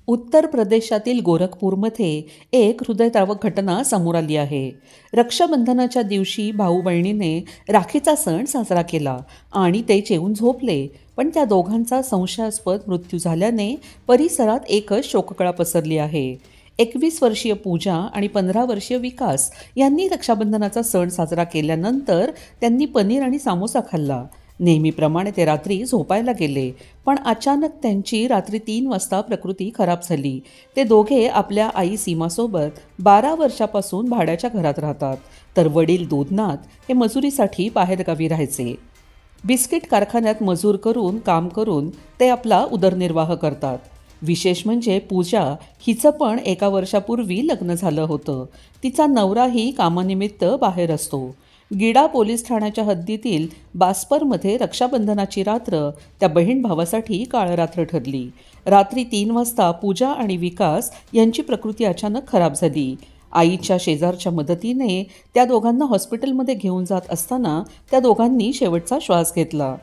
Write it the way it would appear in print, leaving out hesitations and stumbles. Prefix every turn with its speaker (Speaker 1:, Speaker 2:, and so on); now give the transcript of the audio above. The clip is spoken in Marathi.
Speaker 1: उत्तर प्रदेशातील गोरखपूरमध्ये एक हृदयद्रावक घटना समोर आली आहे. रक्षाबंधनाच्या दिवशी भाऊ बहिणीने राखीचा सण साजरा केला आणि ते जेवून झोपले, पण त्या दोघांचा संशयास्पद मृत्यू झाल्याने परिसरात एकच शोककळा पसरली आहे. 21 वर्षीय पूजा आणि 15 वर्षीय विकास यांनी रक्षाबंधनाचा सण साजरा केल्यानंतर त्यांनी पनीर आणि सामोसा खाल्ला. नेहमीप्रमाणे ते रात्री झोपायला गेले, पण अचानक त्यांची रात्री 3 वाजता प्रकृती खराब झाली. ते दोघे आपल्या आई सीमासोबत 12 वर्षापासून भाड्याच्या घरात राहतात, तर वडील दोदनाथ हे मजुरीसाठी बाहेरगावी राहायचे. बिस्किट कारखान्यात मजूर करून काम करून ते आपला उदरनिर्वाह करतात. विशेष म्हणजे पूजा हिचं पण 1 वर्षापूर्वी लग्न झालं होतं. तिचा नवराही कामानिमित्त बाहेर असतो. गिडा पोलीस ठाण्याच्या हद्दीतील बास्परमध्ये रक्षाबंधनाची रात्र त्या बहीण भावासाठी काळरात्र ठरली. रात्री 3 वाजता पूजा आणि विकास यांची प्रकृती अचानक खराब झाली. आईच्या शेजारच्या मदतीने त्या दोघांना हॉस्पिटलमध्ये घेऊन जात असताना त्या दोघांनी शेवटचा श्वास घेतला.